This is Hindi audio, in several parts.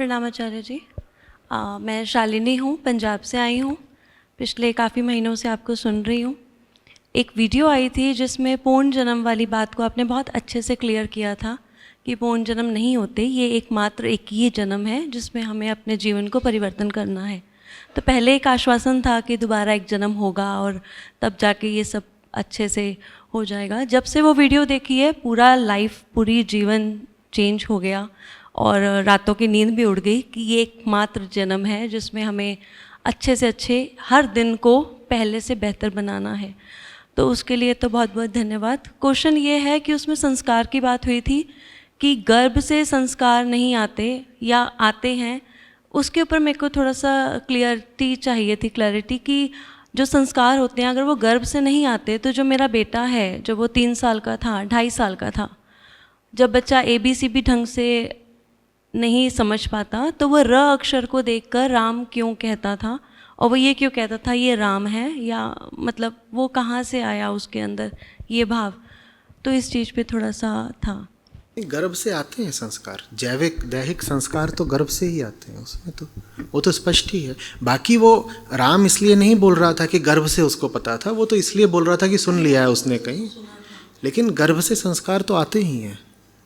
प्रणाम आचार्य जी। मैं शालिनी हूँ, पंजाब से आई हूँ। पिछले काफ़ी महीनों से आपको सुन रही हूँ। एक वीडियो आई थी जिसमें पूर्ण जन्म वाली बात को आपने बहुत अच्छे से क्लियर किया था कि पूर्ण जन्म नहीं होते, ये एकमात्र एक ही जन्म है जिसमें हमें अपने जीवन को परिवर्तन करना है। तो पहले एक आश्वासन था कि दोबारा एक जन्म होगा और तब जाके ये सब अच्छे से हो जाएगा। जब से वो वीडियो देखी है पूरा लाइफ, पूरी जीवन चेंज हो गया और रातों की नींद भी उड़ गई कि ये एकमात्र जन्म है जिसमें हमें अच्छे से अच्छे हर दिन को पहले से बेहतर बनाना है। तो उसके लिए तो बहुत बहुत धन्यवाद। क्वेश्चन ये है कि उसमें संस्कार की बात हुई थी कि गर्भ से संस्कार नहीं आते या आते हैं, उसके ऊपर मेरे को थोड़ा सा क्लियरिटी चाहिए थी, क्लैरिटी कि जो संस्कार होते हैं अगर वो गर्भ से नहीं आते तो जो मेरा बेटा है, जब वो 3 साल का था, 2.5 साल का था, जब बच्चा ABC भी ढंग से नहीं समझ पाता तो वो र अक्षर को देखकर राम क्यों कहता था और वो ये क्यों कहता था ये राम है, या मतलब वो कहाँ से आया उसके अंदर ये भाव। तो इस चीज़ पे थोड़ा सा था। गर्भ से आते हैं संस्कार, जैविक दैहिक संस्कार तो गर्भ से ही आते हैं, उसमें तो वो तो स्पष्ट ही है। बाकी वो राम इसलिए नहीं बोल रहा था कि गर्भ से उसको पता था, वो तो इसलिए बोल रहा था कि सुन लिया है उसने कहीं, लेकिन गर्भ से संस्कार तो आते ही हैं।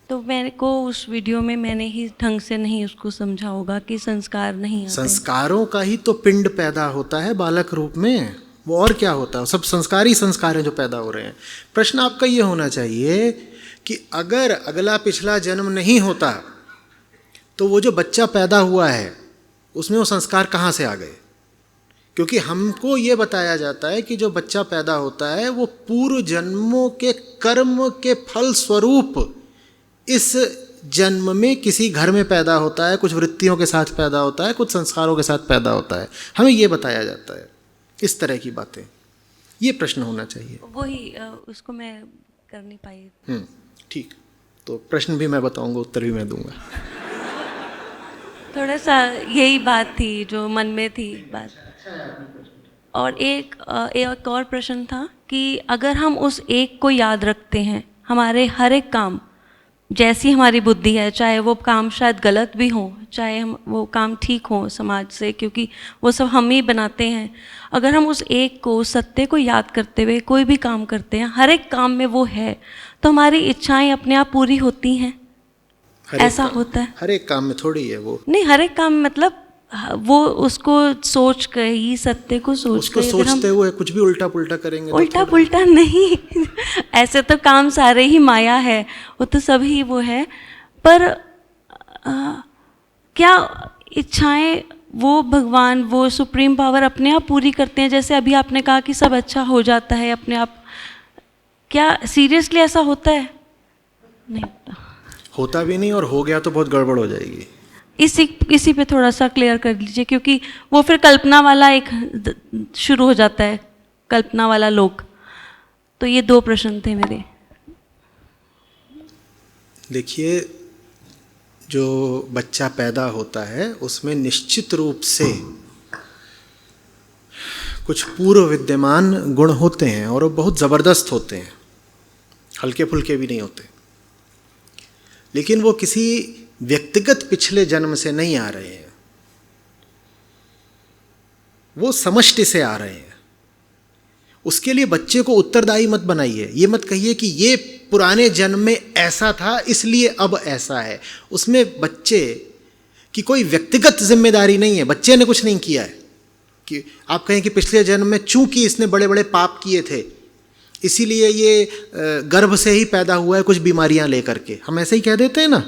तो मेरे को उस वीडियो में मैंने ही ढंग से नहीं उसको समझा होगा कि संस्कार नहीं आते। संस्कारों का ही तो पिंड पैदा होता है बालक रूप में, वो और क्या होता है, सब संस्कार ही संस्कार हैं जो पैदा हो रहे हैं। प्रश्न आपका ये होना चाहिए कि अगर अगला पिछला जन्म नहीं होता तो वो जो बच्चा पैदा हुआ है उसमें वो संस्कार कहाँ से आ गए? क्योंकि हमको ये बताया जाता है कि जो बच्चा पैदा होता है वो पूर्व जन्मों के कर्म के फल स्वरूप इस जन्म में किसी घर में पैदा होता है, कुछ वृत्तियों के साथ पैदा होता है, कुछ संस्कारों के साथ पैदा होता है, हमें ये बताया जाता है। इस तरह की बातें, ये प्रश्न होना चाहिए। वही उसको मैं कर नहीं पाई। ठीक, तो प्रश्न भी मैं बताऊंगा, उत्तर भी मैं दूंगा। थोड़ा सा यही बात थी जो मन में थी बात। और एक और प्रश्न था कि अगर हम उस एक को याद रखते हैं, हमारे हर एक काम, जैसी हमारी बुद्धि है, चाहे वो काम शायद गलत भी हो, चाहे हम वो काम ठीक हो समाज से, क्योंकि वो सब हम ही बनाते हैं, अगर हम उस एक को, सत्य को याद करते हुए कोई भी काम करते हैं, हर एक काम में वो है, तो हमारी इच्छाएं अपने आप पूरी होती हैं। ऐसा होता है? हर एक काम में थोड़ी है वो। नहीं, हर एक काम में मतलब वो उसको सोच कर ही, सत्य को सोच कर, सोचते हुए कुछ भी उल्टा पुल्टा करेंगे, उल्टा पुल्टा नहीं ऐसे तो काम सारे ही माया है, वो तो सभी वो है, पर क्या इच्छाएं वो भगवान, वो सुप्रीम पावर अपने आप पूरी करते हैं? जैसे अभी आपने कहा कि सब अच्छा हो जाता है अपने आप, क्या सीरियसली ऐसा होता है? नहीं होता भी नहीं, और हो गया तो बहुत गड़बड़ हो जाएगी। इसी पे थोड़ा सा क्लियर कर लीजिए, क्योंकि वो फिर कल्पना वाला एक शुरू हो जाता है, कल्पना वाला लोग। तो ये 2 प्रश्न थे मेरे। देखिए, जो बच्चा पैदा होता है उसमें निश्चित रूप से कुछ पूर्व विद्यमान गुण होते हैं और वो बहुत ज़बरदस्त होते हैं, हल्के फुल्के भी नहीं होते, लेकिन वो किसी व्यक्तिगत पिछले जन्म से नहीं आ रहे हैं, वो समष्टि से आ रहे हैं। उसके लिए बच्चे को उत्तरदायी मत बनाइए, ये मत कहिए कि ये पुराने जन्म में ऐसा था इसलिए अब ऐसा है। उसमें बच्चे की कोई व्यक्तिगत जिम्मेदारी नहीं है, बच्चे ने कुछ नहीं किया है कि आप कहें कि पिछले जन्म में चूंकि इसने बड़े बड़े पाप किए थे इसीलिए ये गर्भ से ही पैदा हुआ है कुछ बीमारियां लेकर के। हम ऐसे ही कह देते हैं ना,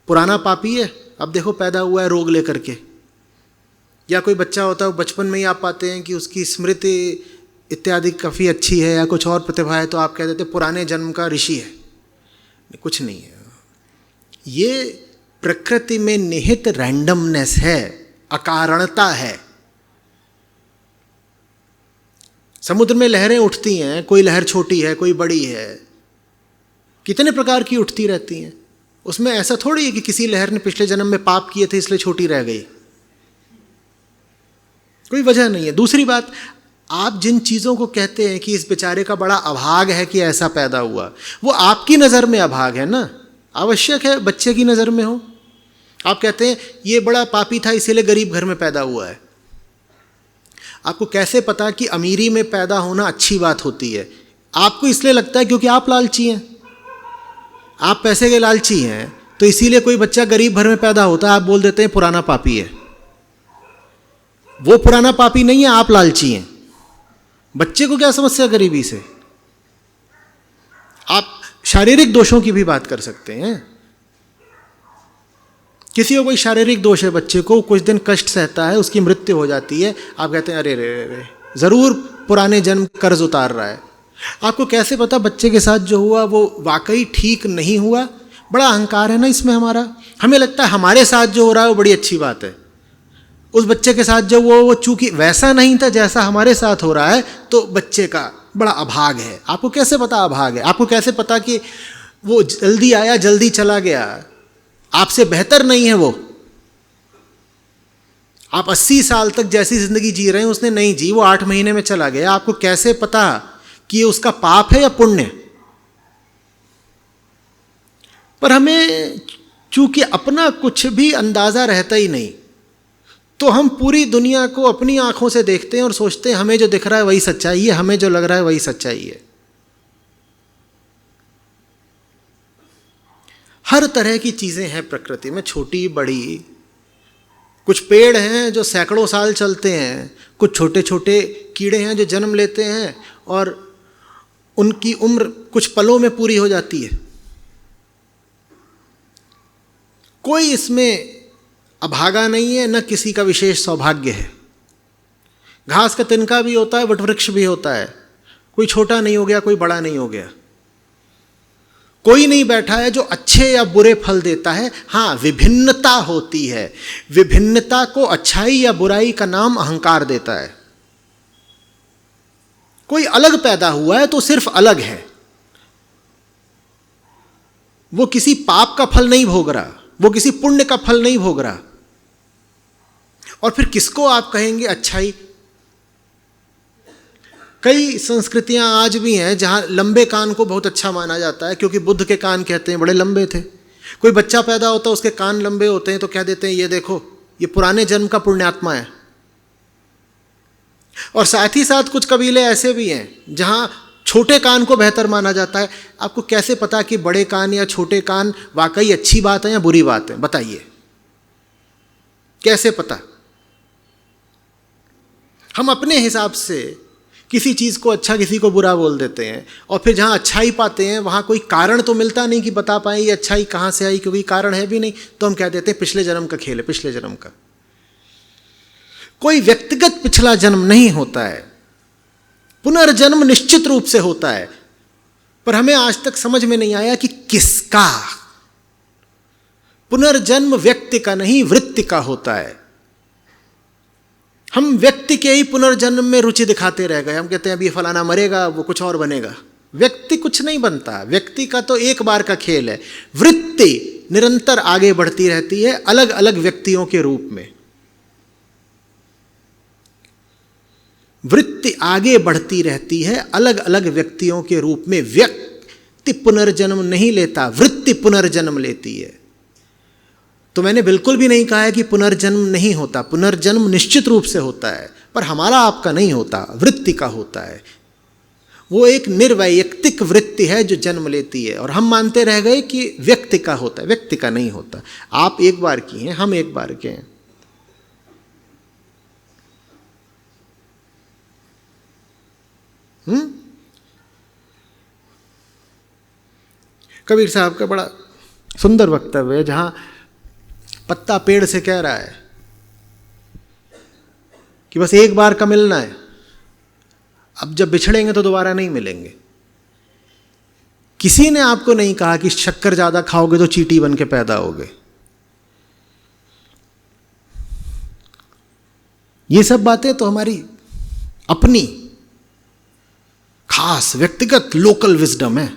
पुराना पापी है, अब देखो पैदा हुआ है रोग लेकर के। या कोई बच्चा होता है, बचपन में ही आप पाते हैं कि उसकी स्मृति इत्यादि काफ़ी अच्छी है या कुछ और प्रतिभा है, तो आप कह देते पुराने जन्म का ऋषि है। कुछ नहीं है, ये प्रकृति में निहित रैंडमनेस है, अकारणता है। समुद्र में लहरें उठती हैं, कोई लहर छोटी है कोई बड़ी है, कितने प्रकार की उठती रहती हैं। उसमें ऐसा थोड़ी है कि किसी लहर ने पिछले जन्म में पाप किए थे इसलिए छोटी रह गई, कोई वजह नहीं है। दूसरी बात, आप जिन चीज़ों को कहते हैं कि इस बेचारे का बड़ा अभाग है कि ऐसा पैदा हुआ, वो आपकी नज़र में अभाग है ना, आवश्यक है बच्चे की नज़र में हो। आप कहते हैं ये बड़ा पापी था इसीलिए गरीब घर में पैदा हुआ है। आपको कैसे पता कि अमीरी में पैदा होना अच्छी बात होती है? आपको इसलिए लगता है क्योंकि आप लालची हैं, आप पैसे के लालची हैं, तो इसीलिए कोई बच्चा गरीब घर में पैदा होता है, आप बोल देते हैं पुराना पापी है। वो पुराना पापी नहीं है, आप लालची हैं। बच्चे को क्या समस्या गरीबी से? आप शारीरिक दोषों की भी बात कर सकते हैं। किसी को कोई शारीरिक दोष है, बच्चे को कुछ दिन कष्ट सहता है, उसकी मृत्यु हो जाती है, आप कहते हैं अरे रे रे, जरूर पुराने जन्म कर्ज उतार रहा है। आपको कैसे पता बच्चे के साथ जो हुआ वो वाकई ठीक नहीं हुआ? बड़ा अहंकार है ना इसमें हमारा। हमें लगता है हमारे साथ जो हो रहा है वो बड़ी अच्छी बात है। उस बच्चे के साथ जो वो चूंकि वैसा नहीं था जैसा हमारे साथ हो रहा है, तो बच्चे का बड़ा अभाग है। आपको कैसे पता अभाग है? आपको कैसे पता कि वो जल्दी आया जल्दी चला गया? आपसे बेहतर नहीं है वो। आप 80 साल तक जैसी जिंदगी जी रहे हैं उसने नहीं जी, वो 8 महीने में चला गया। आपको कैसे पता कि ये उसका पाप है या पुण्य? पर हमें चूंकि अपना कुछ भी अंदाजा रहता ही नहीं, तो हम पूरी दुनिया को अपनी आंखों से देखते हैं और सोचते हैं हमें जो दिख रहा है वही सच्चाई है, हमें जो लग रहा है वही सच्चाई है। हर तरह की चीजें हैं प्रकृति में, छोटी बड़ी। कुछ पेड़ हैं जो सैकड़ों साल चलते हैं, कुछ छोटे छोटे कीड़े हैं जो जन्म लेते हैं और उनकी उम्र कुछ पलों में पूरी हो जाती है। कोई इसमें अभागा नहीं है, न किसी का विशेष सौभाग्य है। घास का तिनका भी होता है, वटवृक्ष भी होता है, कोई छोटा नहीं हो गया, कोई बड़ा नहीं हो गया। कोई नहीं बैठा है जो अच्छे या बुरे फल देता है। हाँ, विभिन्नता होती है। विभिन्नता को अच्छाई या बुराई का नाम अहंकार देता है। कोई अलग पैदा हुआ है तो सिर्फ अलग है, वो किसी पाप का फल नहीं भोग रहा, वो किसी पुण्य का फल नहीं भोग रहा। और फिर किसको आप कहेंगे अच्छाई? कई संस्कृतियां आज भी हैं जहां लंबे कान को बहुत अच्छा माना जाता है, क्योंकि बुद्ध के कान कहते हैं बड़े लंबे थे। कोई बच्चा पैदा होता है उसके कान लंबे होते हैं तो कह देते हैं ये देखो ये पुराने जन्म का पुण्यात्मा है। और साथ ही साथ कुछ कबीले ऐसे भी हैं जहां छोटे कान को बेहतर माना जाता है। आपको कैसे पता कि बड़े कान या छोटे कान वाकई अच्छी बात है या बुरी बात है? बताइए, कैसे पता? हम अपने हिसाब से किसी चीज को अच्छा किसी को बुरा बोल देते हैं, और फिर जहां अच्छाई पाते हैं वहां कोई कारण तो मिलता नहीं कि बता पाए ये अच्छाई कहां से आई, क्योंकि कारण है भी नहीं, तो हम कह देते हैं पिछले जन्म का खेल है, पिछले जन्म का। कोई व्यक्तिगत पिछला जन्म नहीं होता है, पुनर्जन्म निश्चित रूप से होता है, पर हमें आज तक समझ में नहीं आया कि किसका। पुनर्जन्म व्यक्ति का नहीं, वृत्ति का होता है। हम व्यक्ति के ही पुनर्जन्म में रुचि दिखाते रह गए। हम कहते हैं अभी फलाना मरेगा, वो कुछ और बनेगा। व्यक्ति कुछ नहीं बनता, व्यक्ति का तो एक बार का खेल है। वृत्ति निरंतर आगे बढ़ती रहती है अलग अलग व्यक्तियों के रूप में। वृत्ति आगे बढ़ती रहती है अलग अलग व्यक्तियों के रूप में। व्यक्ति पुनर्जन्म नहीं लेता, वृत्ति पुनर्जन्म लेती है। तो मैंने बिल्कुल भी नहीं कहा है कि पुनर्जन्म नहीं होता, पुनर्जन्म निश्चित रूप से होता है, पर हमारा आपका नहीं होता, वृत्ति का होता है। वो एक निर्वैयक्तिक वृत्ति है जो जन्म लेती है, और हम मानते रह गए कि व्यक्ति का होता है। व्यक्ति का नहीं होता। आप एक बार की हैं, हम एक बार के हैं। कबीर साहब का बड़ा सुंदर वक्तव्य है जहां पत्ता पेड़ से कह रहा है कि बस एक बार का मिलना है, अब जब बिछड़ेंगे तो दोबारा नहीं मिलेंगे। किसी ने आपको नहीं कहा कि शक्कर ज्यादा खाओगे तो चींटी बन के पैदा होगे। ये सब बातें तो हमारी अपनी खास व्यक्तिगत लोकल विजडम है।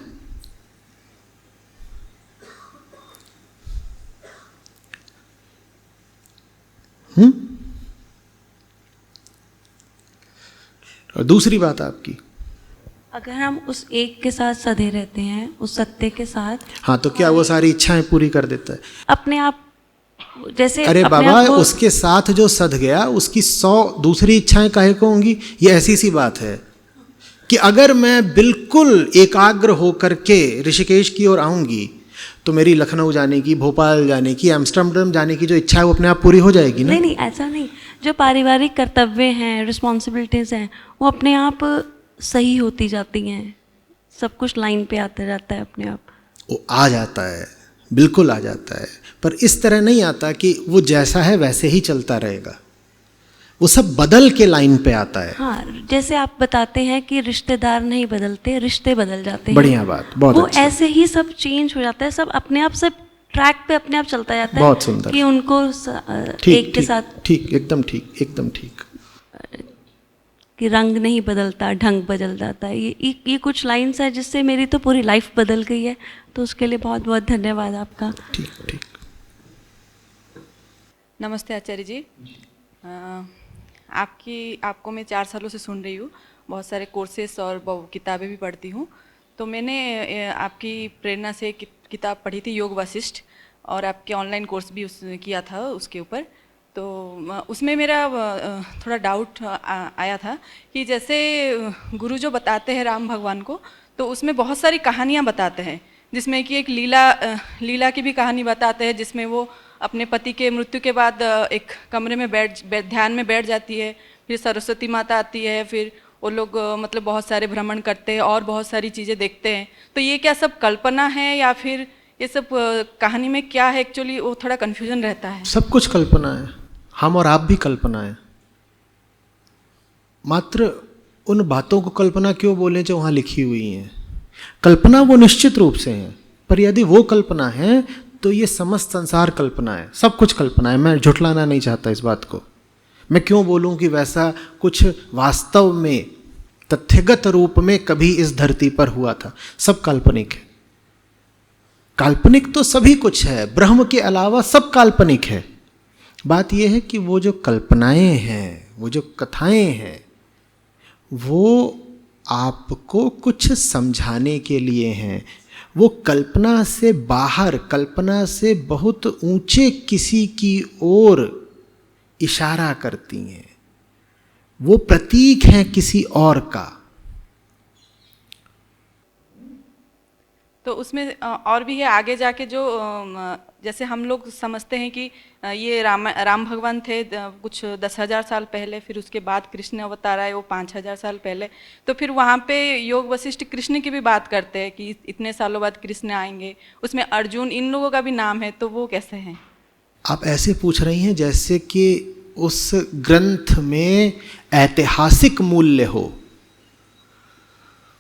और दूसरी बात आपकी, अगर हम उस एक के साथ सधे रहते हैं, उस सत्य के साथ, हाँ, तो क्या वो सारी इच्छाएं पूरी कर देता है? अपने आप जैसे अरे अपने बाबा, आप को- उसके साथ जो सध गया उसकी 100 दूसरी इच्छाएं काहे को होंगी? ये ऐसी सी बात है कि अगर मैं बिल्कुल एकाग्र होकर के ऋषिकेश की ओर आऊंगी तो मेरी लखनऊ जाने की, भोपाल जाने की, एम्स्टर्डम जाने की जो इच्छा है वो अपने आप पूरी हो जाएगी ना। नहीं नहीं, ऐसा नहीं। जो पारिवारिक कर्तव्य हैं, रिस्पॉन्सिबिलिटीज़ हैं, वो अपने आप सही होती जाती हैं। सब कुछ लाइन पे आता जाता है अपने आप। वो आ जाता है, बिल्कुल आ जाता है, पर इस तरह नहीं आता कि वो जैसा है वैसे ही चलता रहेगा। वो सब बदल के लाइन पे आता है। हाँ, जैसे आप बताते हैं कि रिश्तेदार नहीं बदलते, रिश्ते बदल जाते हैं। बढ़िया बात, बहुत वो अच्छा। ऐसे ही सब चेंज हो जाता है, सब अपने आप से ट्रैक पे अपने आप चलता जाता है। बहुत सुंदर। कि उनको ठीक एक के ठीक साथ ठीक, एकदम ठीक, एकदम ठीक। कि रंग नहीं बदलता, ढंग बदल जाता है। ये कुछ लाइन्स है जिससे मेरी तो पूरी लाइफ बदल गई है। तो उसके लिए बहुत बहुत धन्यवाद आपका। ठीक ठीक। नमस्ते आचार्य जी। आपको मैं 4 सालों से सुन रही हूँ। बहुत सारे कोर्सेस और किताबें भी पढ़ती हूँ। तो मैंने आपकी प्रेरणा से किताब पढ़ी थी योग वशिष्ठ, और आपके ऑनलाइन कोर्स भी किया था उसके ऊपर। तो उसमें मेरा थोड़ा डाउट आया था कि जैसे गुरु जो बताते हैं राम भगवान को, तो उसमें बहुत सारी कहानियाँ बताते हैं, जिसमें कि एक लीला की भी कहानी बताते हैं, जिसमें वो अपने पति के मृत्यु के बाद एक कमरे में ध्यान में बैठ जाती है। फिर सरस्वती माता आती है, फिर वो लोग मतलब बहुत सारे भ्रमण करते हैं और बहुत सारी चीज़ें देखते हैं। तो ये क्या सब कल्पना है या फिर ये सब कहानी में क्या है? एक्चुअली वो थोड़ा कन्फ्यूजन रहता है। सब कुछ कल्पना है, हम और आप भी कल्पना है। मात्र उन बातों को कल्पना क्यों बोलें जो वहाँ लिखी हुई हैं। कल्पना वो निश्चित रूप से है, पर यदि वो कल्पना है तो ये समस्त संसार कल्पना है, सब कुछ कल्पना है। मैं झुठलाना नहीं चाहता इस बात को। मैं क्यों बोलूं कि वैसा कुछ वास्तव में तथ्यगत रूप में कभी इस धरती पर हुआ था? सब काल्पनिक है। काल्पनिक तो सभी कुछ है, ब्रह्म के अलावा सब काल्पनिक है। बात यह है कि वो जो कल्पनाएं हैं, वो जो कथाएं हैं, वो आपको कुछ समझाने के लिए हैं। वो कल्पना से बाहर, कल्पना से बहुत ऊंचे किसी की ओर इशारा करती हैं। वो प्रतीक हैं किसी और का। तो उसमें और भी है आगे जाके, जो जैसे हम लोग समझते हैं कि ये राम भगवान थे कुछ 10,000 साल पहले, फिर उसके बाद कृष्ण अवतार आए वो 5,000 साल पहले। तो फिर वहाँ पे योग वशिष्ठ कृष्ण की भी बात करते हैं कि इतने सालों बाद कृष्ण आएंगे। उसमें अर्जुन, इन लोगों का भी नाम है, तो वो कैसे हैं? आप ऐसे पूछ रही हैं जैसे कि उस ग्रंथ में ऐतिहासिक मूल्य हो।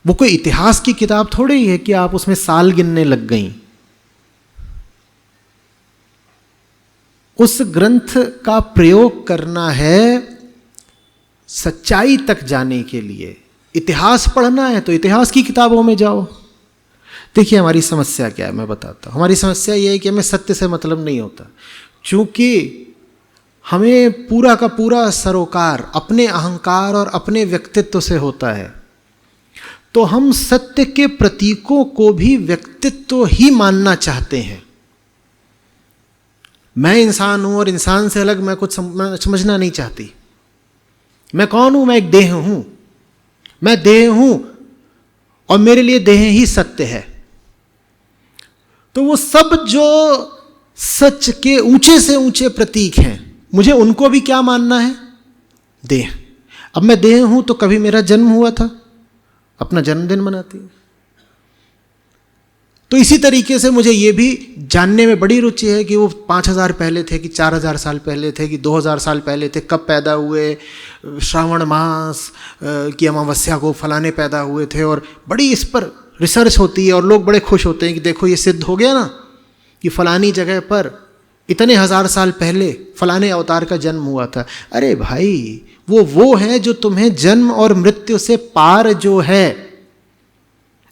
वो कोई इतिहास की किताब थोड़ी ही है कि आप उसमें साल गिनने लग गईं। उस ग्रंथ का प्रयोग करना है सच्चाई तक जाने के लिए। इतिहास पढ़ना है तो इतिहास की किताबों में जाओ। देखिए हमारी समस्या क्या है, मैं बताता हूँ। हमारी समस्या ये है कि हमें सत्य से मतलब नहीं होता, क्योंकि हमें पूरा का पूरा सरोकार अपने अहंकार और अपने व्यक्तित्व से होता है। तो हम सत्य के प्रतीकों को भी व्यक्तित्व ही मानना चाहते हैं। मैं इंसान हूं और इंसान से अलग मैं कुछ समझना नहीं चाहती। मैं कौन हूं? मैं एक देह हूं। मैं देह हूं और मेरे लिए देह ही सत्य है। तो वो सब जो सच के ऊंचे से ऊंचे प्रतीक हैं, मुझे उनको भी क्या मानना है? देह। अब मैं देह हूं तो कभी मेरा जन्म हुआ था, अपना जन्मदिन मनाती हूं। तो इसी तरीके से मुझे ये भी जानने में बड़ी रुचि है कि वो 5,000 पहले थे कि 4,000 साल पहले थे कि 2,000 साल पहले थे, कब पैदा हुए, श्रावण मास की अमावस्या को फलाने पैदा हुए थे। और बड़ी इस पर रिसर्च होती है और लोग बड़े खुश होते हैं कि देखो ये सिद्ध हो गया ना कि फलानी जगह पर इतने 1,000 साल पहले फलाने अवतार का जन्म हुआ था। अरे भाई, वो है जो तुम्हें जन्म और मृत्यु से पार जो है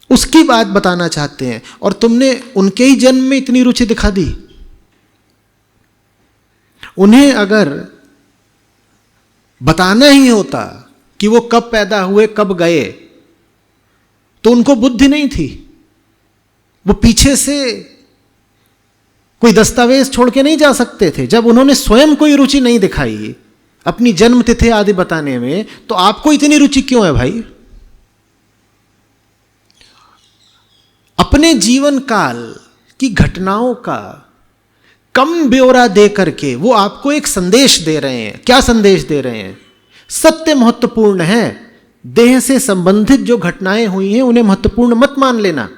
उसकी बात बताना चाहते हैं, और तुमने उनके ही जन्म में इतनी रुचि दिखा दी। उन्हें अगर बताना ही होता कि वो कब पैदा हुए, कब गए, तो उनको बुद्धि नहीं थी। वो पीछे से कोई दस्तावेज छोड़ के नहीं जा सकते थे। जब उन्होंने स्वयं कोई रुचि नहीं दिखाई अपनी जन्म तिथि आदि बताने में, तो आपको इतनी रुचि क्यों है भाई? अपने जीवन काल की घटनाओं का कम ब्यौरा दे करके वो आपको एक संदेश दे रहे हैं। क्या संदेश दे रहे हैं? सत्य महत्वपूर्ण है, देह से संबंधित जो घटनाएं हुई हैं उन्हें महत्वपूर्ण मत मान लेना।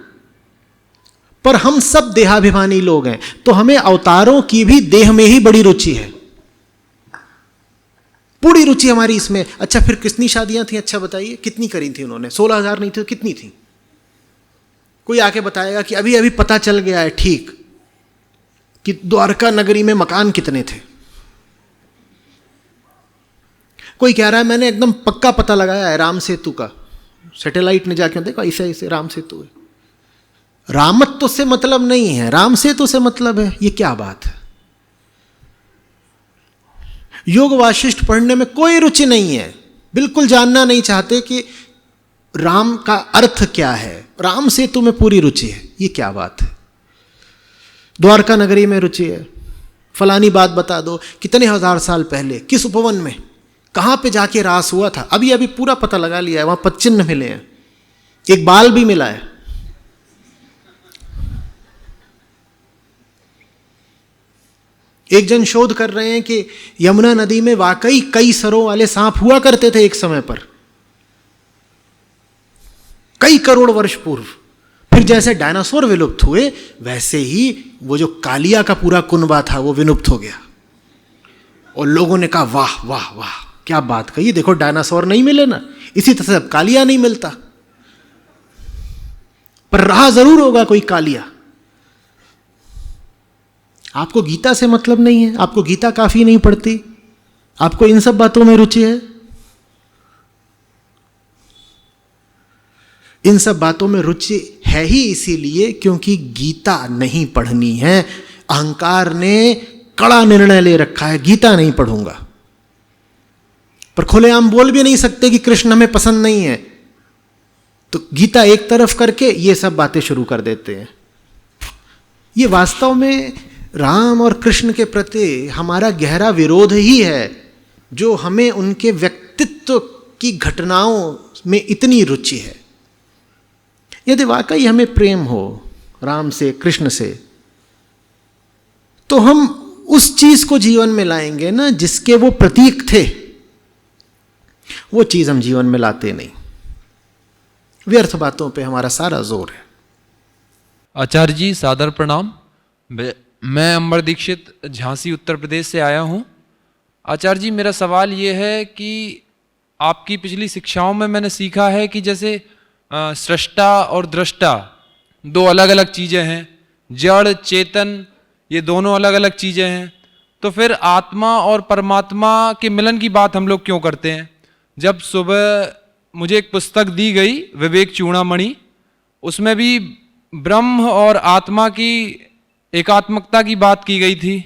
पर हम सब देहाभिमानी लोग हैं, तो हमें अवतारों की भी देह में ही बड़ी रुचि है, पूरी रुचि हमारी इसमें। अच्छा, फिर कितनी शादियां थी? अच्छा बताइए, कितनी करी थी उन्होंने? 16,000 नहीं थी तो कितनी थी? कोई आके बताएगा कि अभी अभी पता चल गया है ठीक कि द्वारका नगरी में मकान कितने थे। कोई कह रहा है मैंने एकदम पक्का पता लगाया है राम सेतु का, सैटेलाइट ने जाके देखा ऐसे ऐसे राम सेतु है। रामत्व से मतलब नहीं है, राम सेतु से मतलब है। ये क्या बात है? योग वाशिष्ठ पढ़ने में कोई रुचि नहीं है, बिल्कुल जानना नहीं चाहते कि राम का अर्थ क्या है। राम सेतु में पूरी रुचि है। ये क्या बात है? द्वारका नगरी में रुचि है, फलानी बात बता दो, कितने हजार साल पहले किस उपवन में कहां पे जाके रास हुआ था, अभी अभी पूरा पता लगा लिया है। वहां पदचिन्ह मिले हैं, एक बाल भी मिला है। एक जन शोध कर रहे हैं कि यमुना नदी में वाकई कई सरों वाले सांप हुआ करते थे एक समय पर, कई करोड़ वर्ष पूर्व। फिर जैसे डायनासोर विलुप्त हुए वैसे ही वो जो कालिया का पूरा कुनबा था वो विलुप्त हो गया। और लोगों ने कहा वाह वाह वाह क्या बात कही, देखो डायनासोर नहीं मिले ना, इसी तरह से अब कालिया नहीं मिलता। पर रहा जरूर होगा कोई कालिया। आपको गीता से मतलब नहीं है, आपको गीता काफी नहीं पढ़ती, आपको इन सब बातों में रुचि है। इन सब बातों में रुचि है ही इसीलिए क्योंकि गीता नहीं पढ़नी है। अहंकार ने कड़ा निर्णय ले रखा है, गीता नहीं पढ़ूंगा। पर खुलेआम बोल भी नहीं सकते कि कृष्ण हमें पसंद नहीं है, तो गीता एक तरफ करके ये सब बातें शुरू कर देते हैं। ये वास्तव में राम और कृष्ण के प्रति हमारा गहरा विरोध ही है, जो हमें उनके व्यक्तित्व की घटनाओं में इतनी रुचि है। यदि वाकई हमें प्रेम हो राम से, कृष्ण से, तो हम उस चीज को जीवन में लाएंगे ना जिसके वो प्रतीक थे। वो चीज हम जीवन में लाते नहीं, व्यर्थ बातों पे हमारा सारा जोर है। आचार्य जी सादर प्रणाम। मैं अंबर दीक्षित झांसी उत्तर प्रदेश से आया हूँ। आचार्य जी मेरा सवाल ये है कि आपकी पिछली शिक्षाओं में मैंने सीखा है कि जैसे सृष्टा और दृष्टा दो अलग अलग चीज़ें हैं, जड़ चेतन ये दोनों अलग अलग चीज़ें हैं, तो फिर आत्मा और परमात्मा के मिलन की बात हम लोग क्यों करते हैं? जब सुबह मुझे एक पुस्तक दी गई विवेक चूड़ामणि, उसमें भी ब्रह्म और आत्मा की एकात्मकता की बात की गई थी,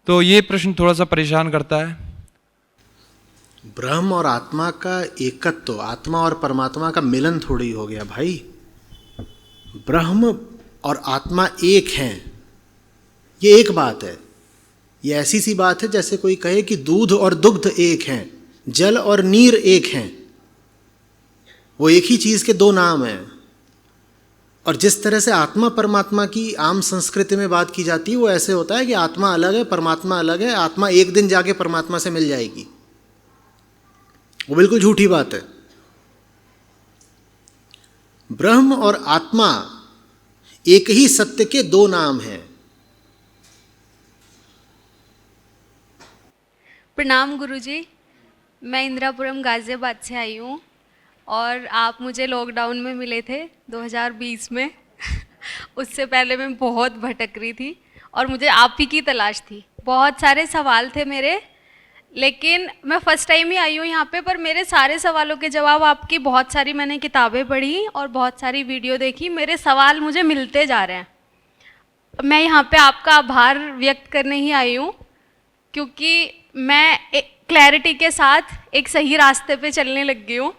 तो ये प्रश्न थोड़ा सा परेशान करता है। ब्रह्म और आत्मा का एकत्व, आत्मा और परमात्मा का मिलन थोड़ी हो गया भाई। ब्रह्म और आत्मा एक हैं, ये एक बात है। ये ऐसी सी बात है जैसे कोई कहे कि दूध और दुग्ध एक हैं, जल और नीर एक हैं। वो एक ही चीज के दो नाम हैं। और जिस तरह से आत्मा परमात्मा की आम संस्कृति में बात की जाती है, वो ऐसे होता है कि आत्मा अलग है, परमात्मा अलग है, आत्मा एक दिन जाके परमात्मा से मिल जाएगी। वो बिल्कुल झूठी बात है। ब्रह्म और आत्मा एक ही सत्य के दो नाम हैं। प्रणाम गुरुजी, मैं इंदिरापुरम गाजियाबाद से आई हूँ और आप मुझे लॉकडाउन में मिले थे 2020 में। उससे पहले मैं बहुत भटक रही थी और मुझे आप ही की तलाश थी। बहुत सारे सवाल थे मेरे, लेकिन मैं फ़र्स्ट टाइम ही आई हूँ यहाँ पे, पर मेरे सारे सवालों के जवाब आपकी, बहुत सारी मैंने किताबें पढ़ी और बहुत सारी वीडियो देखी, मेरे सवाल मुझे मिलते जा रहे हैं। मैं यहाँ पे आपका आभार व्यक्त करने ही आई हूँ, क्योंकि मैं क्लैरिटी के साथ एक सही रास्ते पे चलने लग गई हूँ।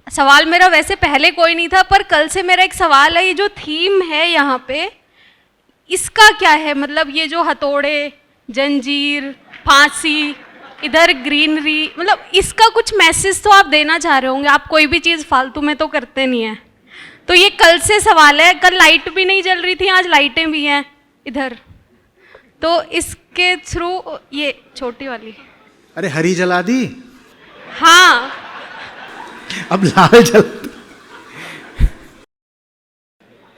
सवाल मेरा वैसे पहले कोई नहीं था, पर कल से मेरा एक सवाल है। ये जो थीम है यहाँ पे, इसका क्या है मतलब, ये जो हथौड़े, जंजीर, फांसी, इधर ग्रीनरी, मतलब इसका कुछ मैसेज तो आप देना चाह रहे होंगे, आप कोई भी चीज़ फालतू में तो करते नहीं हैं। तो ये कल से सवाल है, कल लाइट भी नहीं जल रही थी, आज लाइटें भी हैं इधर, तो इसके थ्रू ये छोटी वाली, अरे हरी जला दी, हाँ अब लाल जल।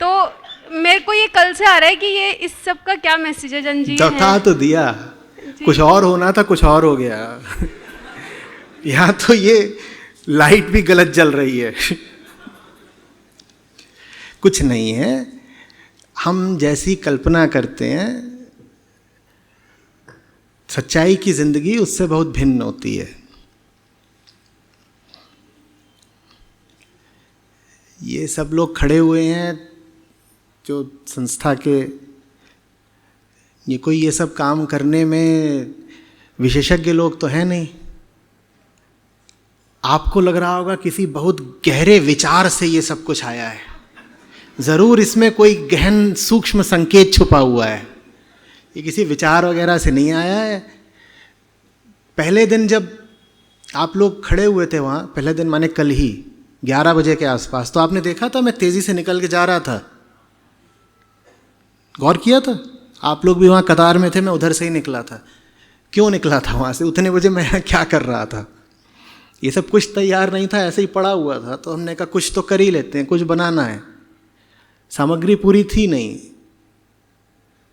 तो मेरे को ये कल से आ रहा है कि ये इस सब का क्या मैसेज है। जंजीर बता है, तो दिया, कुछ और होना था, कुछ और हो गया। यहाँ तो ये लाइट भी गलत जल रही है। कुछ नहीं है, हम जैसी कल्पना करते हैं, सच्चाई की जिंदगी उससे बहुत भिन्न होती है। ये सब लोग खड़े हुए हैं जो संस्था के, ये कोई ये सब काम करने में विशेषज्ञ लोग तो हैं नहीं। आपको लग रहा होगा किसी बहुत गहरे विचार से ये सब कुछ आया है, ज़रूर इसमें कोई गहन सूक्ष्म संकेत छुपा हुआ है। ये किसी विचार वगैरह से नहीं आया है। पहले दिन जब आप लोग खड़े हुए थे वहाँ, पहले दिन माने कल ही 11 बजे के आसपास, तो आपने देखा था मैं तेज़ी से निकल के जा रहा था, गौर किया था? आप लोग भी वहाँ कतार में थे, मैं उधर से ही निकला था। क्यों निकला था वहाँ से? उतने बजे मैं क्या कर रहा था? ये सब कुछ तैयार नहीं था, ऐसे ही पड़ा हुआ था, तो हमने कहा कुछ तो कर ही लेते हैं, कुछ बनाना है। सामग्री पूरी थी नहीं,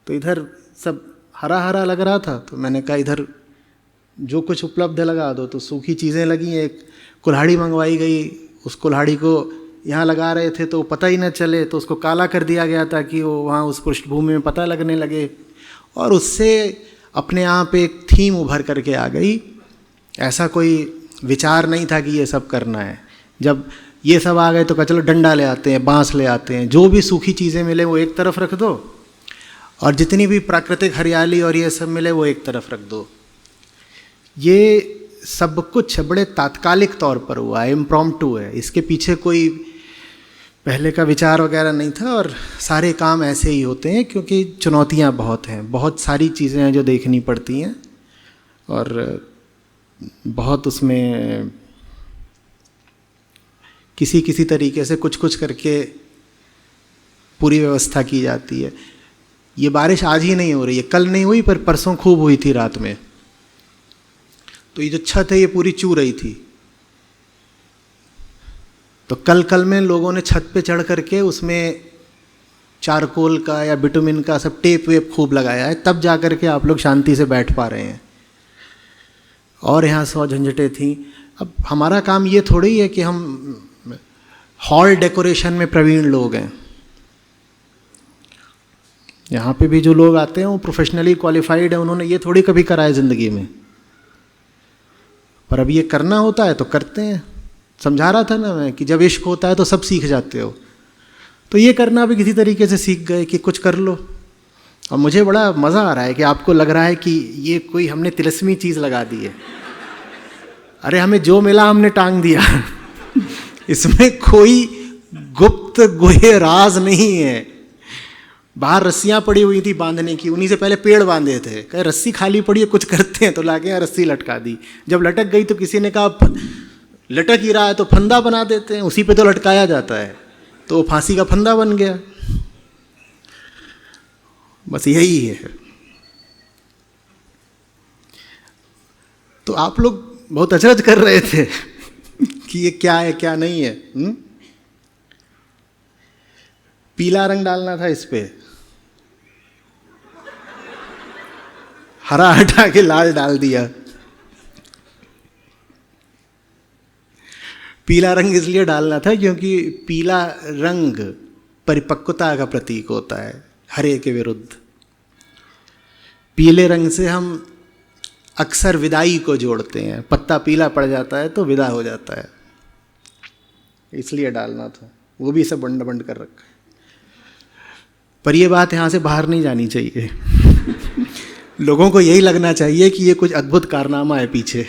तो इधर सब हरा हरा लग रहा था, तो मैंने कहा इधर जो कुछ उपलब्ध है लगा दो। तो सूखी चीज़ें लगी, एक कुल्हाड़ी मंगवाई गई, उस कुल्हाड़ी को यहाँ लगा रहे थे तो पता ही न चले, तो उसको काला कर दिया गया ताकि वो वहाँ उस पृष्ठभूमि में पता लगने लगे, और उससे अपने आप एक थीम उभर करके आ गई। ऐसा कोई विचार नहीं था कि ये सब करना है। जब ये सब आ गए तो कहा चलो डंडा ले आते हैं, बांस ले आते हैं, जो भी सूखी चीज़ें मिले वो एक तरफ रख दो, और जितनी भी प्राकृतिक हरियाली और ये सब मिले वो एक तरफ रख दो। ये सब कुछ बड़े तात्कालिक तौर पर हुआ है, इम्प्रॉम्प्टू है, इसके पीछे कोई पहले का विचार वगैरह नहीं था। और सारे काम ऐसे ही होते हैं क्योंकि चुनौतियाँ बहुत हैं, बहुत सारी चीज़ें हैं जो देखनी पड़ती हैं, और बहुत उसमें किसी किसी तरीके से कुछ कुछ करके पूरी व्यवस्था की जाती है। ये बारिश आज ही नहीं हो रही है, कल नहीं हुई, पर परसों खूब हुई थी रात में। तो ये जो छत है ये पूरी चू रही थी, तो कल में लोगों ने छत पे चढ़ करके उसमें चारकोल का या बिटुमिन का सब टेप वेप खूब लगाया है, तब जा कर के आप लोग शांति से बैठ पा रहे हैं। और यहाँ 100 झंझटें थी। अब हमारा काम ये थोड़ी है कि हम हॉल डेकोरेशन में प्रवीण लोग हैं। यहाँ पे भी जो लोग आते हैं वो प्रोफेशनली क्वालिफाइड है, उन्होंने ये थोड़ी कभी करा है ज़िंदगी में, पर अब ये करना होता है तो करते हैं। समझा रहा था ना मैं कि जब इश्क होता है तो सब सीख जाते हो, तो ये करना भी किसी तरीके से सीख गए कि कुछ कर लो। और मुझे बड़ा मज़ा आ रहा है कि आपको लग रहा है कि ये कोई हमने तिलस्मी चीज़ लगा दी है। अरे हमें जो मिला हमने टांग दिया। इसमें कोई गुप्त गुहे राज नहीं है। बाहर रस्सियाँ पड़ी हुई थी बांधने की, उन्हीं से पहले पेड़ बांधे थे, कहे रस्सी खाली पड़ी है कुछ करते हैं, तो लाके यहाँ रस्सी लटका दी। जब लटक गई तो किसी ने कहा लटक ही रहा है तो फंदा बना देते हैं, उसी पे तो लटकाया जाता है, तो फांसी का फंदा बन गया। बस यही है। तो आप लोग बहुत अचरज कर रहे थे कि ये क्या है क्या नहीं है। पीला रंग डालना था इस पे, हरा हटा के लाल डाल दिया। पीला रंग इसलिए डालना था क्योंकि पीला रंग परिपक्वता का प्रतीक होता है, हरे के विरुद्ध। पीले रंग से हम अक्सर विदाई को जोड़ते हैं, पत्ता पीला पड़ जाता है तो विदा हो जाता है, इसलिए डालना था। वो भी सब बंड बंड कर रखा है। पर ये बात यहाँ से बाहर नहीं जानी चाहिए। लोगों को यही लगना चाहिए कि ये कुछ अद्भुत कारनामा है पीछे।